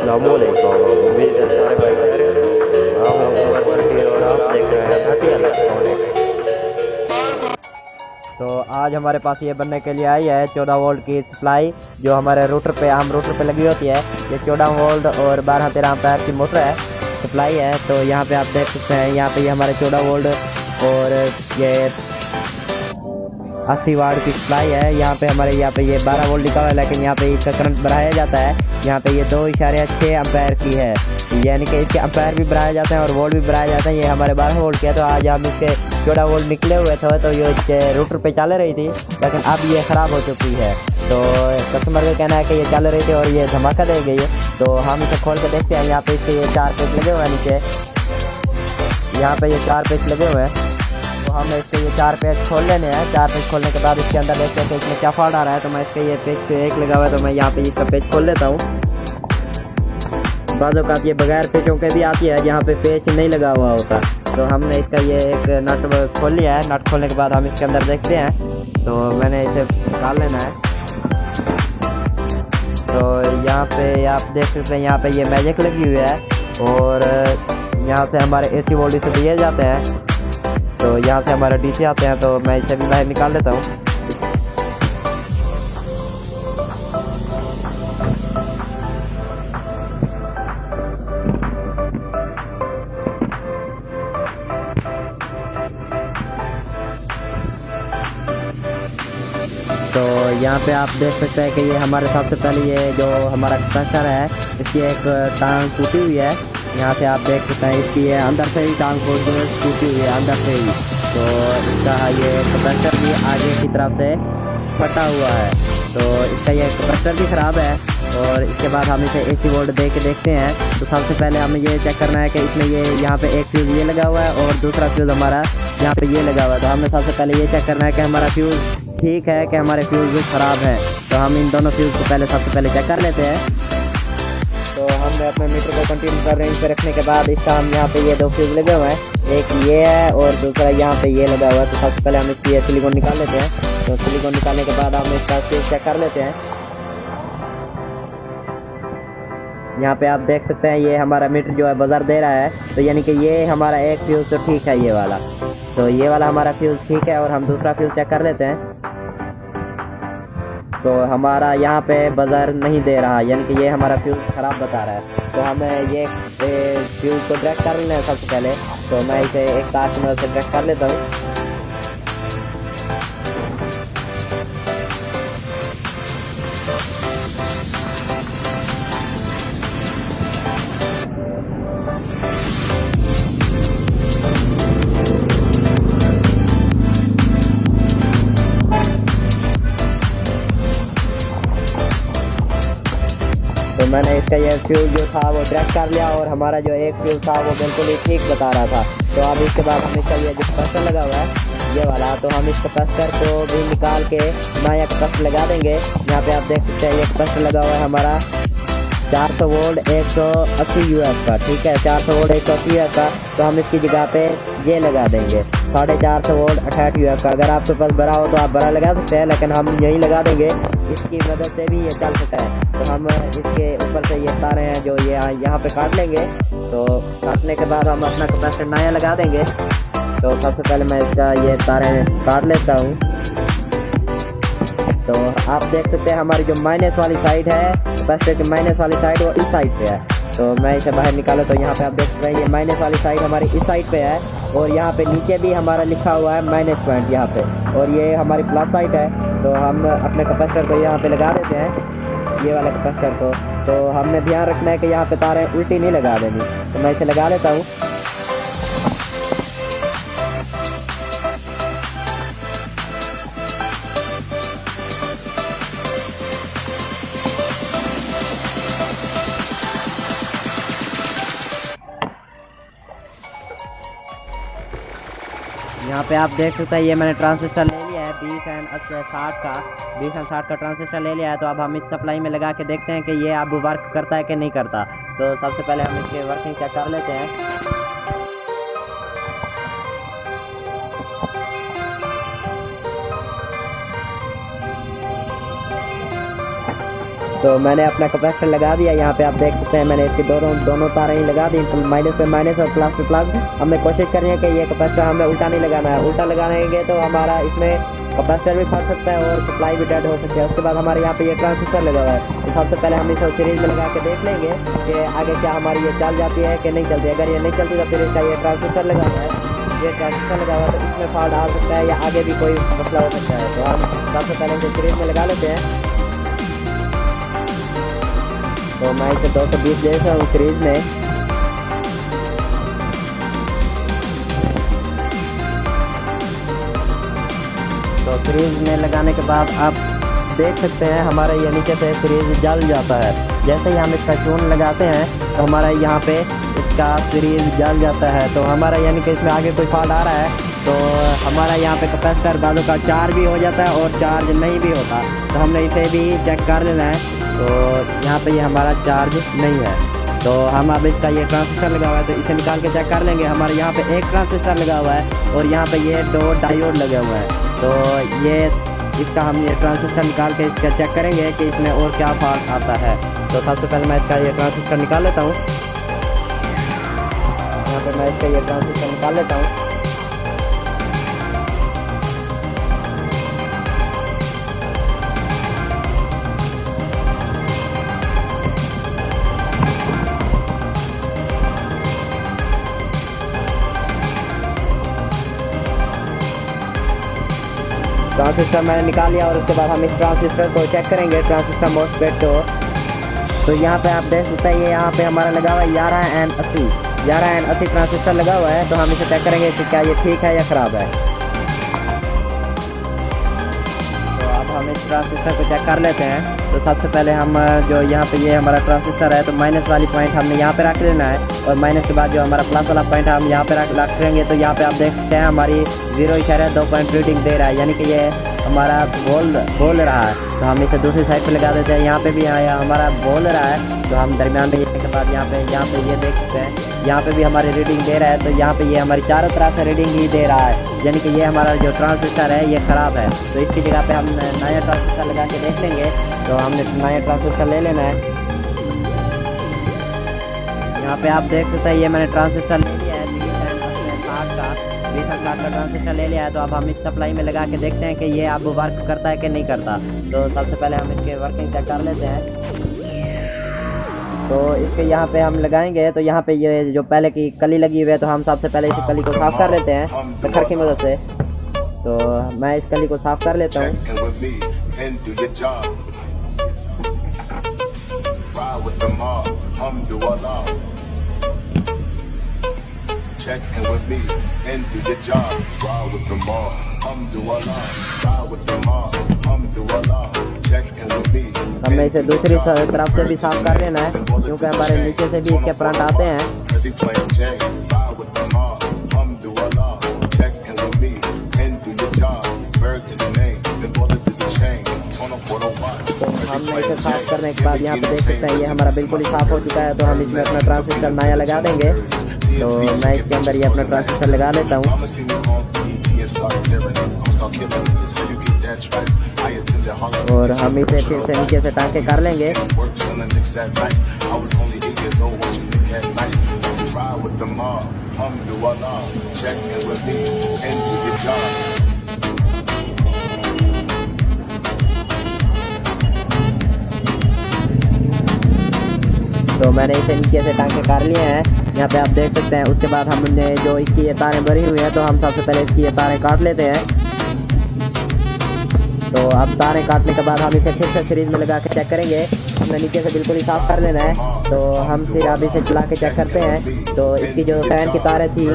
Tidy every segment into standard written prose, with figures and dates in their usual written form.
अस्सलामुअलैकुम। उम्मीद है सारे भाई खैरियत से होंगे। मैं हूं मोहम्मद जकीर और आप देख रहे हैं घाटी इलेक्ट्रॉनिक्स। तो आज हमारे पास ये बनने के लिए आई है 14 वोल्ट की सप्लाई, जो हमारे रूटर पे लगी होती है। ये 14 वोल्ट और 12-13 एम्पीयर की मोटर है, सप्लाई है। तो यहाँ पे आप देख सकते हैं, यहाँ पे ये हमारे 14 वोल्ट और ये 80 वाट की सप्लाई है। यहाँ पे हमारे ये 12 वोल्ट लिखा हुआ है, लेकिन यहाँ पे इसका करंट बढ़ाया जाता है। यहाँ पे ये 2.6 एम्पायर की है, यानी कि इसके एम्पायर भी बढ़ाए जाते हैं और वोल्ट भी बढ़ाए जाते हैं। ये हमारे 12 वोल्ट के है। तो आज हम इसके 14 वोल्ट निकले हुए थे, तो ये रूटर पे चल रही थी, लेकिन अब ये ख़राब हो चुकी है। तो कस्टमर का कहना है कि ये चल रही थी और ये धमाका दे गई है। तो हम इसे खोल के देखते हैं। यहाँ पे इसके ये 4 पेच लगे हुए हैं नीचे, यहाँ पे ये 4 पेच लगे हुए हैं। तो हम इसके ये 4 पेच खोल लेने हैं। 4 पेच खोलने के बाद इसके अंदर देखते हैं कि इसमें क्या फॉल्ट आ रहा है। तो मैं इसके ये पेच पे एक लगा हुआ है, तो मैं यहाँ पे इसका पेच खोल लेता हूँ। बाज़ औक़ात ये बगैर पेचों के भी आती है, जहाँ पे पेच नहीं लगा हुआ होता। तो हमने इसका ये एक नट खोल लिया है। नट खोलने के बाद हम इसके अंदर देखते हैं। तो मैंने इसे निकाल लेना है। तो यहाँ पे आप देख सकते हैं, यहाँ पे ये मैजिक लगी हुई है और यहाँ से हमारे AC वोल्टेज से दिए जाते हैं। तो यहाँ से हमारे DC आते हैं। तो मैं इसे भी बाहर निकाल लेता हूँ। तो यहाँ पे आप देख सकते हैं कि ये हमारे सबसे पहले ये जो हमारा कंप्रेसर है, इसकी एक टांग टूटी हुई है। यहाँ से आप देख सकते हैं, इसकी ये अंदर से ही टांग टूटी हुई है, अंदर से ही। तो इसका ये कंप्रेसर भी आगे की तरफ से फटा हुआ है। तो इसका ये कंप्रेसर भी ख़राब है। और इसके बाद हम इसे AC वोल्ट दे के देखते हैं। तो सबसे पहले हमें ये चेक करना है कि इसमें ये यहाँ पे एक फ्यूज़ ये लगा हुआ है और दूसरा फ्यूज़ हमारा यहाँ पे ये लगा हुआ है। तो हमने सबसे पहले ये चेक करना है कि हमारा फ्यूज़ ठीक है कि हमारे फ्यूज़ ख़राब है। तो हम इन दोनों फ्यूज़ को सबसे पहले चेक कर लेते हैं। तो हमने अपने मीटर को कंटिन्यू कर रेंज पे रखने के बाद इसका हम यहाँ पे ये 2 फ्यूज़ लगे हुए हैं, एक ये है और दूसरा यहाँ पे ये लगा हुआ है। तो सबसे पहले हम इसकी सिलिकॉन निकाल लेते हैं। तो सिलिकॉन निकालने के बाद हम इसका फ्यूज़ चेक कर लेते हैं। यहाँ पे आप देख सकते हैं, ये हमारा मीटर जो है बजर दे रहा है। तो यानी कि ये हमारा एक फ्यूज़ तो ठीक है, ये वाला। तो ये वाला हमारा फ्यूज़ ठीक है और हम दूसरा फ्यूज़ चेक कर लेते हैं। तो हमारा यहाँ पे बजर नहीं दे रहा, यानी कि ये हमारा फ्यूज़ ख़राब बता रहा है। तो हमें ये फ्यूज़ को डायरेक्ट कर लेना है सबसे पहले। तो मैं इसे एक तार की मदद से डायरेक्ट कर लेता हूँ। तो मैंने इसका ये फ्यूज़ जो था वो डायरेक्ट कर लिया और हमारा जो एक फ्यूज़ था वो बिल्कुल ही ठीक बता रहा था। तो अब इसके बाद हम इसका ये जो कैपेसिटर लगा हुआ है ये वाला, तो हम इस कैपेसिटर को भी निकाल के नया कैपेसिटर लगा देंगे। यहाँ पे आप देख सकते हैं, ये कैपेसिटर लगा हुआ है हमारा 400 वोल्ट 180 UF का, ठीक है, 400 वोल्ट 180 UF का। तो हम इसकी जगह पे ये लगा देंगे 450 वोल्ट 68 UF का। अगर आपके पास बड़ा हो तो आप बड़ा लगा सकते हैं, लेकिन हम यही लगा देंगे, इसकी मदद से भी ये चल सकता है। तो हम इसके ऊपर से ये तारे हैं जो ये यहाँ पे काट लेंगे। तो काटने के बाद हम अपना कैपेसिटर नया लगा देंगे। तो सबसे पहले मैं इसका ये तारे काट लेता हूँ। तो आप देख सकते हैं, हमारी जो माइनस वाली साइड है, कैपेसिटर की माइनस वाली साइड वो इस साइड पे है। तो मैं इसे बाहर निकाला। तो यहाँ पे आप देख सकते हैं, ये माइनस वाली साइड हमारी इस साइड पे है और यहाँ पे नीचे भी हमारा लिखा हुआ है माइनस पॉइंट यहाँ पे, और ये हमारी प्लस साइड है। तो हम अपने कैपेसिटर को यहाँ पे लगा देते हैं, ये वाला कैपेसिटर को। तो हमने ध्यान रखना है कि यहाँ पे तारें उल्टी नहीं लगा देनी। तो मैं इसे लगा लेता हूँ। यहाँ पे आप देख सकते हैं, ये मैंने ट्रांजिस्टर ले लिया है 20 and 60 का ट्रांजिस्टर ले लिया है। तो अब हम इस सप्लाई में लगा के देखते हैं कि ये अब वर्क करता है कि नहीं करता। तो सबसे पहले हम इसके वर्किंग चेक कर लेते हैं। तो मैंने अपना कैपेसिटर लगा दिया। यहाँ पे आप देख सकते हैं मैंने इसके दोनों तारें ही लगा दी, माइनस पे माइनस और प्लस पे प्लस। हमें कोशिश करनी है कि ये कैपेसिटर हमें उल्टा नहीं लगाना है। उल्टा लगाएंगे तो हमारा इसमें कैपेसिटर भी फट सकता है और सप्लाई भी डेड हो सकती है। उसके बाद हमारे यहाँ पे ये ट्रांजिस्टर लगा हुआ है, तो सबसे पहले हम इसे सीरीज में लगा के देख लेंगे कि आगे क्या हमारी ये चल जाती है कि नहीं चलती। अगर ये नहीं चलती तो फिर इसका ये ट्रांजिस्टर लगा हुआ है, ये ट्रांजिस्टर लगा हुआ है तो इसमें फॉल्ट आ सकता है या आगे भी कोई मसला हो सकता है। तो हम सबसे पहले इसे सीरीज में लगा लेते हैं। तो मैं इसे 220 दे रहा हूँ सीरीज में। तो सीरीज में लगाने के बाद आप देख सकते हैं हमारा ये नीचे से सीरीज जल जाता है। जैसे ही हम इसका चून लगाते हैं तो हमारा यहाँ पे इसका सीरीज जल जाता है। तो हमारा यानी कि इसमें आगे कोई फॉल्ट आ रहा है तो हमारा यहाँ पे कैपेसिटर बाजू का चार्ज भी हो जाता है और चार्ज नहीं भी होता। तो हमने इसे भी चेक कर लेना है। तो यहाँ पे ये हमारा चार्ज नहीं है, तो हम अब इसका ये ट्रांजिस्टर लगा हुआ है तो इसे निकाल के चेक कर लेंगे। हमारे यहाँ पे एक ट्रांजिस्टर लगा हुआ है और यहाँ पे ये 2 डायोड लगे हुए हैं। तो ये इसका हम ये ट्रांजिस्टर निकाल के इसका चेक करेंगे कि इसमें और क्या फॉल्ट आता है। तो सबसे पहले मैं इसका ये ट्रांजिस्टर निकाल लेता हूँ। यहाँ पे मैं इसका ये ट्रांजिस्टर निकाल लेता हूँ। ट्रांजिस्टर मैंने निकाल लिया और उसके बाद हम इस ट्रांजिस्टर को चेक करेंगे, ट्रांजिस्टर मॉसफेट को। तो यहाँ पे आप देख सकते हैं ये यहाँ पे हमारा लगा हुआ है 11N80 ट्रांजिस्टर लगा हुआ है। तो हम इसे चेक करेंगे कि क्या ये ठीक है या ख़राब है। तो अब हम इस ट्रांजिस्टर को चेक कर लेते हैं। तो सबसे पहले हम जो यहाँ पे ये हमारा ट्रांजिस्टर है तो माइनस वाली पॉइंट हमने यहाँ पे रख लेना है और माइनस के बाद जो हमारा प्लस वाला पॉइंट है हम यहाँ पे रखेंगे। तो यहाँ पे आप देख सकते हैं हमारी 0.2 पॉइंट रीडिंग दे रहा है, यानी कि ये हमारा बोल रहा है। तो हम इसे दूसरी साइड पे लगा देते हैं। यहाँ पे भी हमारा बोल रहा है तो हम दरमियान में ये के बाद यहाँ पे ये देख सकते हैं यहाँ पे भी हमारी रीडिंग दे रहा है। तो यहाँ पे ये हमारी चारों तरफ से रीडिंग ही दे रहा है, यानी कि ये हमारा जो ट्रांजिस्टर है ये ख़राब है। तो इसकी जगह पे हम नया ट्रांजिस्टर लगा के देख लेंगे। तो हमने नया ट्रांजिस्टर ले लेना है। यहाँ पे आप देख सकते हैं ये मैंने ट्रांजिस्टर ले लिया है 2060 का ट्रांजिस्टर ले लिया है। तो अब हम इस सप्लाई में लगा के देखते हैं कि ये अब वर्क करता है कि नहीं करता। तो सबसे पहले हम इसके वर्किंग चेक कर लेते हैं। तो इसके यहाँ पे हम लगाएंगे तो यहाँ पे ये जो पहले की कली लगी हुई है तो हम सबसे पहले इस कली को साफ कर लेते हैं पत्थर की मदद से। तो मैं इस कली को साफ कर लेता हूँ। हमें इसे दूसरी तरफ से भी साफ कर लेना है क्योंकि हमारे नीचे से भी इसके करंट आते हैं। तो हमने इसे साफ करने के बाद यहाँ पे देख सकते हैं ये हमारा बिल्कुल ही साफ हो चुका है। तो हम इसमें अपना ट्रांजिस्टर नया लगा देंगे। तो मैं इसके अंदर ये अपना ट्रांजिस्टर लगा लेता हूँ। और हम इसे फिर से नीचे से टांके कर लेंगे। तो मैंने इसे नीचे से टांके कर लिए हैं, यहाँ पे आप देख सकते हैं। उसके बाद हमने जो इसकी ये तारें भरी हुई हैं तो हम सबसे पहले इसकी ये तारें काट लेते हैं। तो अब तारें काटने के बाद हम इसे फिर से सीरीज में लगा के चेक करेंगे। हमने नीचे से बिल्कुल ही साफ कर लेना है। तो हम फिर अब इसे चला के चेक करते हैं। तो इसकी जो फैन की तारें थी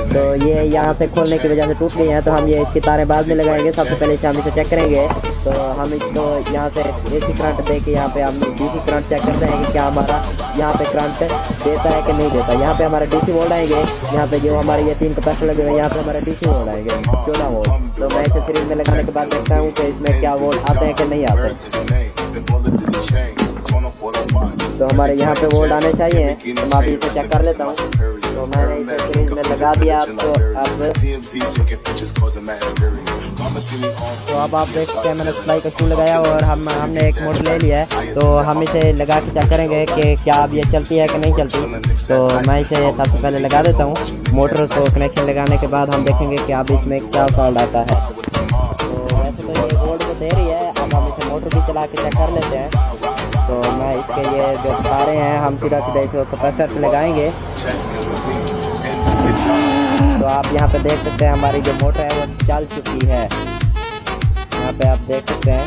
तो ये यहाँ से खोलने की वजह से टूट गई हैं। तो हम ये इसकी तारें बाद में लगाएंगे। सबसे पहले इसे हम इसे चेक करेंगे। तो हम इसको यहाँ से AC करंट दे के यहाँ पे हम DC करंट चेक करते हैं कि क्या हमारा यहाँ पे करंट देता है कि नहीं देता। यहाँ पे हमारे DC वोल्ट आएंगे। यहाँ पे जो हमारे ये 3 कैपेसिटर लगे हुए हैं यहाँ पे हमारे DC वोल्ट आएंगे 14 वोल्ट। तो मैं इसे सीरीज में लगाने के बाद देखता हूँ कि इसमें क्या वोल्ट आते हैं कि नहीं आते। तो हमारे यहाँ पे वोल्ट आने चाहिए। तो मैं अभी इसे चेक कर लेता हूँ। तो मैंने इसे सीरीज में लगा दिया। तो अब तो अब आप देख सकते हैं मैंने सप्लाई का शू लगाया और हमने एक मोटर ले लिया है। तो हम इसे लगा के चेक करेंगे कि क्या अब ये चलती है कि नहीं चलती। तो मैं इसे सबसे पहले लगा देता हूँ। मोटर को कनेक्शन लगाने के बाद हम देखेंगे कि अब इसमें क्या फॉल्ट आता है। तो वैसे तो ये वोल्ट तो दे रही है, अब हम इसे मोटर भी चला के चेक कर लेते हैं। तो मैं इसके ये जो तारे हैं हम सीधा सीधा इसको कैपेसिटर से लगाएंगे। तो आप यहाँ पे देख सकते हैं हमारी जो मोटर है वो चल चुकी है। यहाँ पे आप देख सकते हैं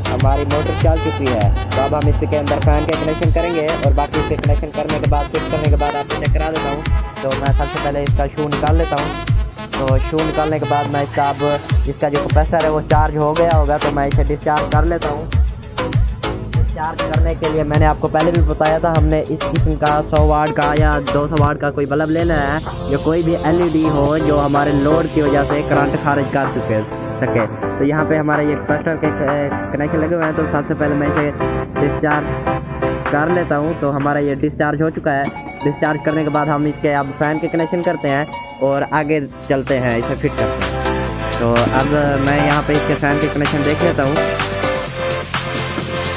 हमारी मोटर चल चुकी है। तो अब हम इसके अंदर फैन के कनेक्शन करेंगे और बाकी इसके कनेक्शन करने के बाद फिक्स करने के बाद आपको चेक करा देता हूँ। तो मैं सबसे पहले इसका शू निकाल लेता हूँ। तो शू निकालने के बाद मैं इसका अब इसका जो कैपेसिटर है वो चार्ज हो गया होगा, तो मैं इसे डिस्चार्ज कर लेता हूँ। चार्ज करने के लिए मैंने आपको पहले भी बताया था, हमने इस किस्म का 100 वाट का या 200 वाट का कोई बल्ब लेना है, या कोई भी LED हो जो हमारे लोड की वजह से करंट खारिज कर सके। तो यहाँ पे हमारे ये कैपेसिटर के कनेक्शन लगे हुए हैं। तो सबसे पहले मैं इसे डिस्चार्ज कर लेता हूँ। तो हमारा ये डिस्चार्ज हो चुका है। डिस्चार्ज करने के बाद हम इसके अब फैन के कनेक्शन करते हैं और आगे चलते हैं, इसे फिट करते हैं। तो अब मैं यहाँ पे इसके फैन के कनेक्शन देख लेता हूँ।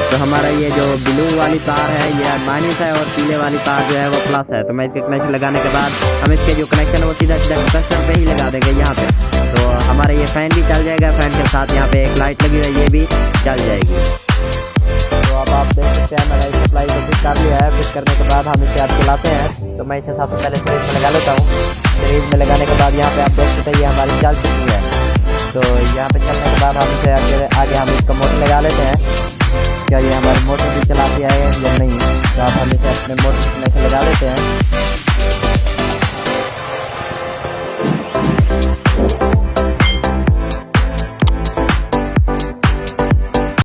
तो हमारा ये जो ब्लू वाली तार है ये माइनस है और पीले वाली तार जो है वो प्लस है। तो मैं इसके कनेक्शन लगाने के बाद हम इसके जो कनेक्शन है वो सीधा सीधा कैपेसिटर पे ही लगा देंगे यहाँ पे। तो हमारा ये फ़ैन भी चल जाएगा, फ़ैन के साथ यहाँ पे एक लाइट लगी हुई है ये भी चल जाएगी। तो अब आप देख सकते हैं मैंने इस सप्लाई को फिट कर लिया है। फिट करने के बाद हम इसे आप चलाते हैं। तो मैं इसे सबसे पहले सीरीज में लगा लेता हूँ। सीरीज में लगाने के बाद यहाँ पे आप देख सकते हैं ये हमारी चल चुकी है। तो यहाँ पे चलने के बाद हम इसे आगे हम इसका मोटर लगा लेते हैं। क्या ये हमारी मोटर भी चलाती है या नहीं। तो आप हम इसे अपने मोटर कनेक्शन लगा लेते हैं।